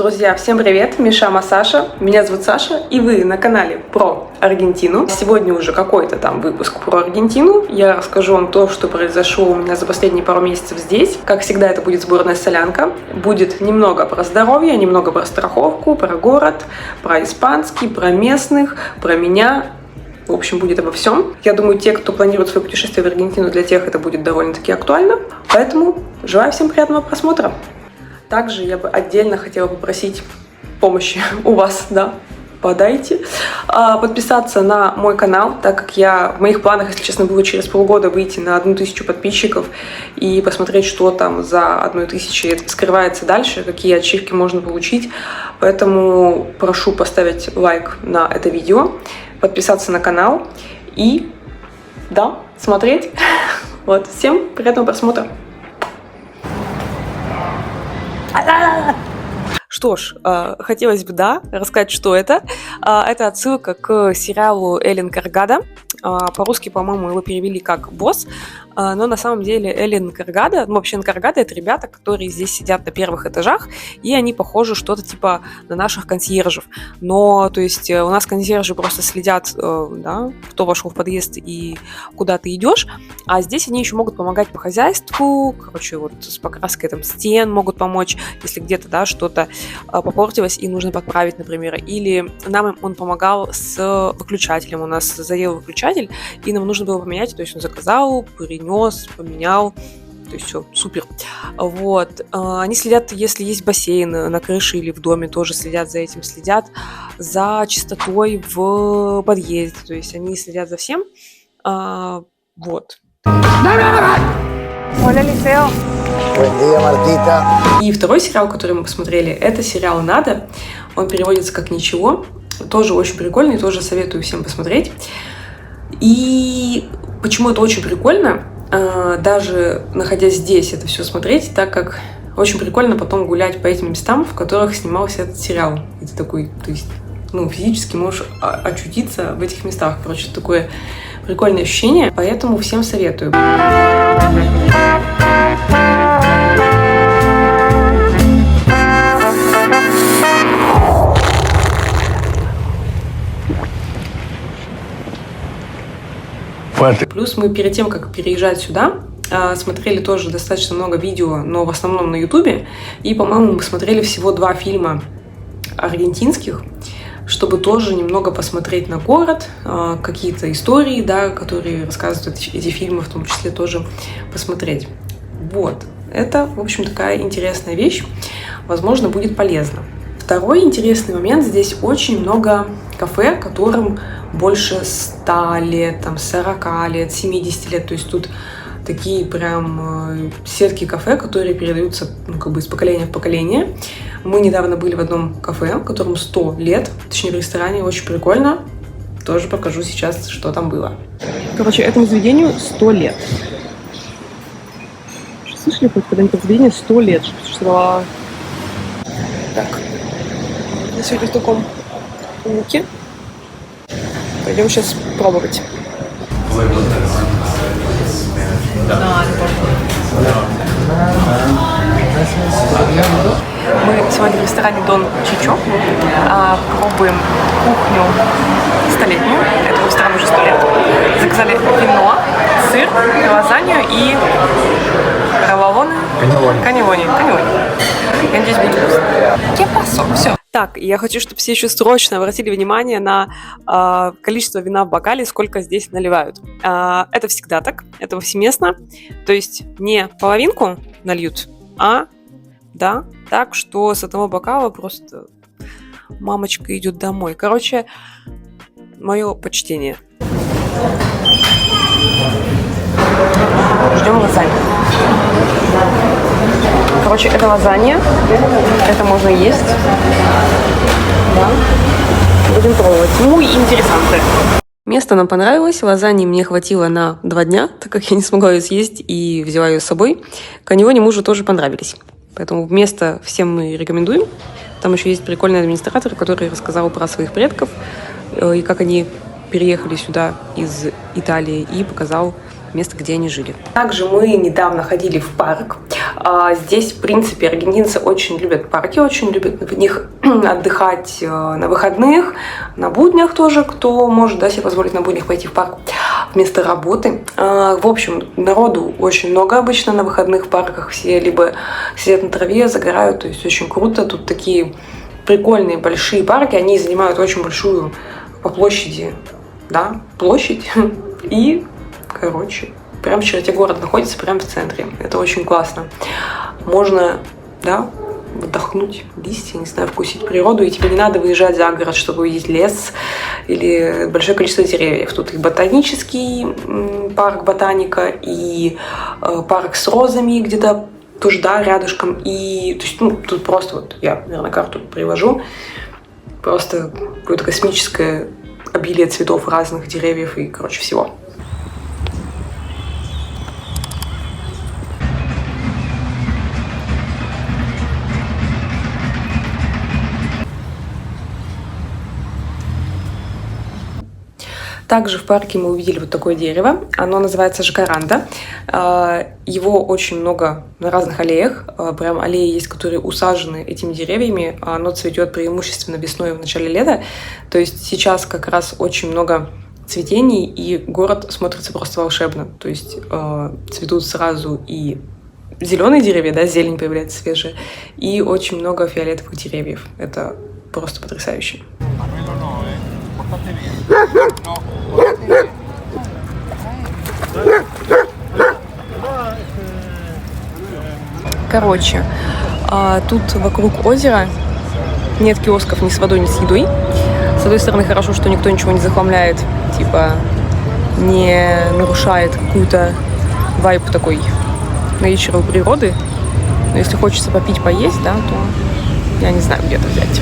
Друзья, всем привет! Миша Саша. Меня зовут Саша, и вы на канале про Аргентину. Сегодня уже какой-то там выпуск про Аргентину. Я расскажу вам то, что произошло у меня за последние пару месяцев здесь. Как всегда, это будет сборная солянка. Будет немного про здоровье, немного про страховку, про город, про испанский, про местных, про меня. В общем, будет обо всем. Я думаю, те, кто планирует свое путешествие в Аргентину, для тех это будет довольно-таки актуально. Поэтому желаю всем приятного просмотра. Также я бы отдельно хотела попросить помощи у вас, да, подайте, подписаться на мой канал, так как в моих планах, если честно, было через полгода выйти на 1000 подписчиков и посмотреть, что там за 1000 скрывается дальше, какие ачивки можно получить. Поэтому прошу поставить лайк на это видео, подписаться на канал и, да, смотреть. Вот, всем приятного просмотра. Что ж, хотелось бы, да, рассказать, что это. Это отсылка к сериалу Эллен Каргадо. По-русски, по-моему, его перевели как «Босс». Но на самом деле Эллен Каргадо, вообще Каргадо — это ребята, которые здесь сидят на первых этажах, и они похожи что-то типа на наших консьержев. Но, то есть, у нас консьержи просто следят, да, кто вошел в подъезд и куда ты идешь, а здесь они еще могут помогать по хозяйству, короче, вот с покраской там стен могут помочь, если где-то, да, что-то попортилось и нужно подправить, например. Или нам он помогал с выключателем, у нас заел выключатель, и нам нужно было поменять, то есть он заказал, принес, поменял, то есть все, супер. Вот. Они следят, если есть бассейн на крыше или в доме, тоже следят за этим, следят за чистотой в подъезде, то есть они следят за всем. Вот. И второй сериал, который мы посмотрели, это сериал «Надо». Он переводится как «Ничего». Тоже очень прикольный, тоже советую всем посмотреть. И почему это очень прикольно, даже находясь здесь это все смотреть, так как очень прикольно потом гулять по этим местам, в которых снимался этот сериал. И ты такой, то есть, физически можешь очутиться в этих местах. Короче, такое прикольное ощущение, поэтому всем советую. Плюс мы перед тем, как переезжать сюда, смотрели тоже достаточно много видео, но в основном на Ютубе. И, по-моему, мы смотрели всего 2 фильма аргентинских, чтобы тоже немного посмотреть на город, какие-то истории, да, которые рассказывают эти фильмы, в том числе тоже посмотреть. Вот. Это, в общем, такая интересная вещь. Возможно, будет полезно. Второй интересный момент. Здесь очень много кафе, которым больше 100 лет, 40 лет, 70 лет. То есть тут такие прям сетки кафе, которые передаются из поколения в поколение. Мы недавно были в одном кафе, которому 100 лет, точнее в ресторане, очень прикольно. Тоже покажу сейчас, что там было. Короче, этому заведению 100 лет. Слышали хоть когда-нибудь заведение 100 лет? Что... Так. Я сегодня в таком луке. Пойдем сейчас пробовать. Мы сегодня в ресторане Дон Чичо пробуем кухню столетнюю. Этому ресторану уже 100 лет. Заказали вино, сыр, лазанью и равалоны. Канелони. Я надеюсь, будет вкусно. Все. Так, я хочу, чтобы все еще срочно обратили внимание на количество вина в бокале, сколько здесь наливают. Это всегда так, это повсеместно. То есть не половинку нальют, да, так, что с одного бокала просто мамочка идет домой. Короче, мое почтение. Ждем лазанью. Короче, это лазанья. Это можно есть. Да. Будем пробовать. Muy интересанты. Место нам понравилось. Лазаньи мне хватило на 2 дня, так как я не смогла ее съесть и взяла ее с собой. Канелони мужу тоже понравились. Поэтому место всем мы рекомендуем. Там еще есть прикольный администратор, который рассказал про своих предков и как они переехали сюда из Италии, и показал место, где они жили. Также мы недавно ходили в парк. Здесь, в принципе, аргентинцы очень любят парки, очень любят в них отдыхать на выходных, на буднях тоже, кто может, да, себе позволить на буднях пойти в парк вместо работы. В общем, народу очень много обычно на выходных в парках, все либо сидят на траве, загорают, то есть очень круто. Тут такие прикольные большие парки, они занимают очень большую по площади, да, площадь, и, короче, прям в черте города находится, прям в центре. Это очень классно. Можно, да, отдохнуть, листья, не знаю, вкусить природу, и тебе не надо выезжать за город, чтобы увидеть лес или большое количество деревьев. Тут и ботанический парк, ботаника, и парк с розами где-то тоже, да, рядышком. И, то есть, ну, тут просто вот я, наверное, карту привожу. Просто какое-то космическое обилие цветов разных деревьев и, короче, всего. Также в парке мы увидели вот такое дерево. Оно называется жакаранда. Его очень много на разных аллеях. Прям аллеи есть, которые усажены этими деревьями. Оно цветет преимущественно весной и в начале лета. То есть сейчас как раз очень много цветений, и город смотрится просто волшебно. То есть цветут сразу и зеленые деревья, да, зелень появляется свежая, и очень много фиолетовых деревьев. Это просто потрясающе. Короче, тут вокруг озера нет киосков ни с водой, ни с едой. С одной стороны, хорошо, что никто ничего не захламляет, типа не нарушает какую-то вайб такой nature природы. Но если хочется попить, поесть, да, то я не знаю, где это взять.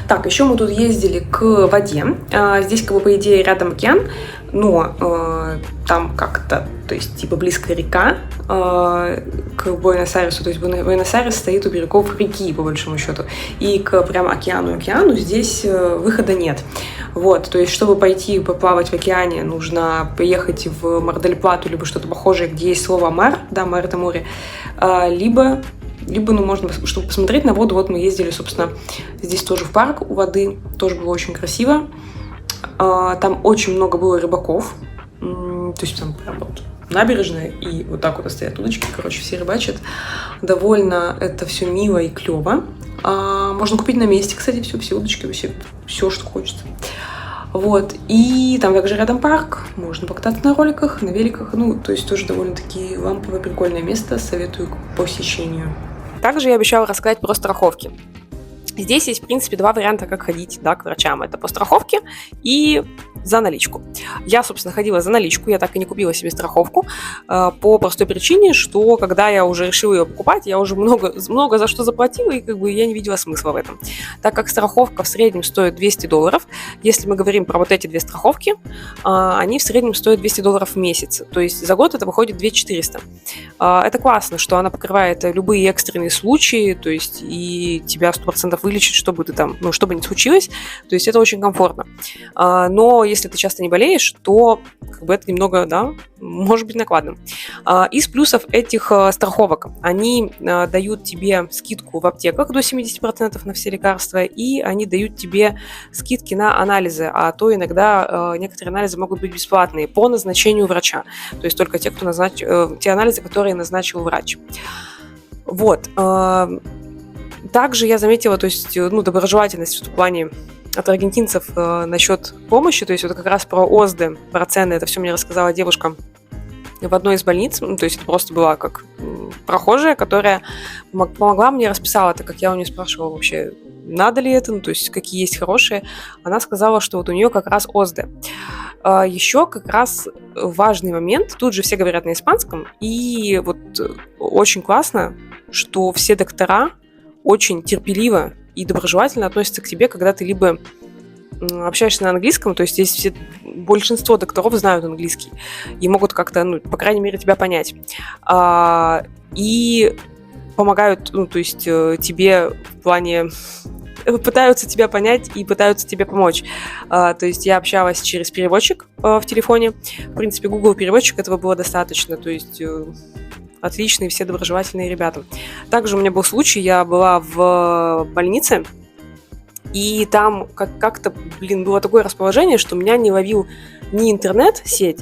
Так, еще мы тут ездили к воде. Здесь, как бы, по идее, рядом океан, но там как-то, то есть, типа, близко река к Буэнос-Айресу. То есть, Буэнос-Айрес стоит у берегов реки, по большому счету. И к прям океану здесь выхода нет. Вот, то есть, чтобы пойти поплавать в океане, нужно поехать в Мар-дель-Плату, либо что-то похожее, где есть слово «мар», да, «мар» — это море, либо, ну, можно, чтобы посмотреть на воду, вот мы ездили, собственно, здесь тоже в парк у воды, тоже было очень красиво. Там очень много было рыбаков, то есть там прям вот набережная, и вот так вот стоят удочки, короче, все рыбачат. Довольно это все мило и клево. Можно купить на месте, кстати, все удочки, все, что хочется. Вот, и там также рядом парк, можно покататься на роликах, на великах, ну, то есть тоже довольно-таки ламповое, прикольное место, советую к посещению. Также я обещала рассказать про страховки. Здесь есть, в принципе, два варианта, как ходить, да, к врачам. Это по страховке и за наличку. Я, собственно, ходила за наличку, я так и не купила себе страховку по простой причине, что когда я уже решила ее покупать, я уже много за что заплатила, и как бы я не видела смысла в этом. Так как страховка в среднем стоит $200, если мы говорим про вот эти две страховки, они в среднем стоят $200 в месяц, то есть за год это выходит $2400. Это классно, что она покрывает любые экстренные случаи, то есть и тебя 100% вылечит, чтобы ты там, ну, что бы ни случилось, то есть это очень комфортно. Но если ты часто не болеешь, то как бы это немного, да, может быть накладным. Из плюсов этих страховок: они дают тебе скидку в аптеках до 70% на все лекарства, и они дают тебе скидки на анализы, а то иногда некоторые анализы могут быть бесплатные по назначению врача, то есть только те анализы, которые назначил врач. Вот. Также я заметила, то есть, ну, доброжелательность в плане от аргентинцев насчет помощи, то есть вот как раз про ОСДы, про цены, это все мне рассказала девушка в одной из больниц, ну, то есть это просто была как прохожая, которая помогла мне, расписала, так как я у нее спрашивала вообще, надо ли это, ну, то есть какие есть хорошие. Она сказала, что вот у нее как раз ОСДы. Еще как раз важный момент, тут же все говорят на испанском, и вот очень классно, что все доктора очень терпеливо и доброжелательно относятся к тебе, когда ты либо общаешься на английском, то есть здесь большинство докторов знают английский и могут как-то, ну, по крайней мере, тебя понять. И помогают, ну, то есть тебе в плане пытаются тебя понять и пытаются тебе помочь. То есть я общалась через переводчик в телефоне. В принципе, Google переводчик, этого было достаточно. То есть отличные, все доброжелательные ребята. Также у меня был случай, я была в больнице, и там как-то, было такое расположение, что меня не ловил ни интернет-сеть,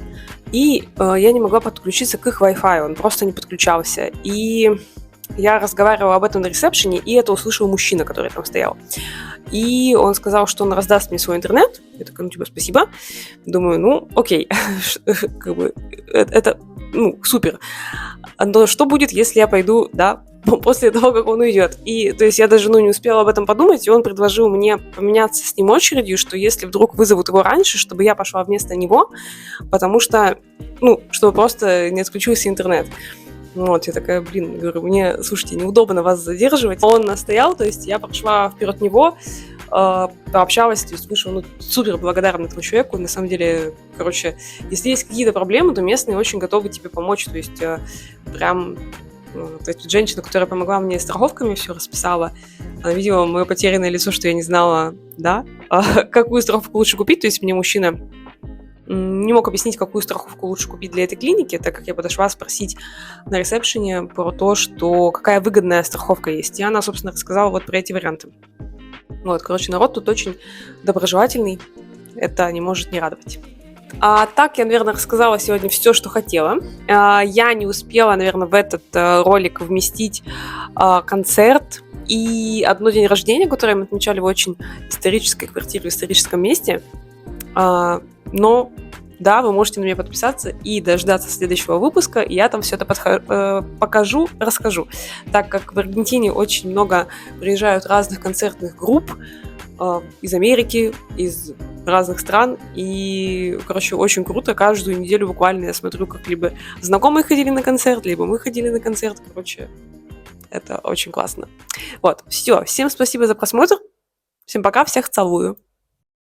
и я не могла подключиться к их Wi-Fi, он просто не подключался. И я разговаривала об этом на ресепшене, и это услышал мужчина, который там стоял. И он сказал, что он раздаст мне свой интернет. Я такая, ну, типа, спасибо. Думаю, ну, окей. Как бы, это, ну, супер. Но что будет, если я пойду, да, после того, как он уйдет? И, то есть, я даже, ну, не успела об этом подумать, и он предложил мне поменяться с ним очередью, что если вдруг вызовут его раньше, чтобы я пошла вместо него, потому что, ну, чтобы просто не отключился интернет. Вот, я такая, говорю, мне, слушайте, неудобно вас задерживать. Он настоял, то есть я пошла вперед него, пообщалась, то есть вышел, ну, супер благодарна этому человеку. На самом деле, короче, если есть какие-то проблемы, то местные очень готовы тебе помочь, то есть прям... То есть женщина, которая помогла мне страховками, все расписала, она видела мое потерянное лицо, что я не знала, да, какую страховку лучше купить, то есть мне мужчина не мог объяснить, какую страховку лучше купить для этой клиники, так как я подошла спросить на ресепшене про то, что какая выгодная страховка есть. И она, собственно, рассказала вот про эти варианты. Вот, короче, народ тут очень доброжелательный, это не может не радовать. Так я, наверное, рассказала сегодня все, что хотела. Я не успела, наверное, в этот ролик вместить концерт и одно день рождения, которое мы отмечали в очень исторической квартире в историческом месте. Но, да, вы можете на меня подписаться и дождаться следующего выпуска, и я там все это покажу, расскажу. Так как в Аргентине очень много приезжают разных концертных групп из Америки, из разных стран, и, короче, очень круто. Каждую неделю буквально я смотрю, как либо знакомые ходили на концерт, либо мы ходили на концерт. Короче, это очень классно. Вот, все. Всем спасибо за просмотр. Всем пока, всех целую.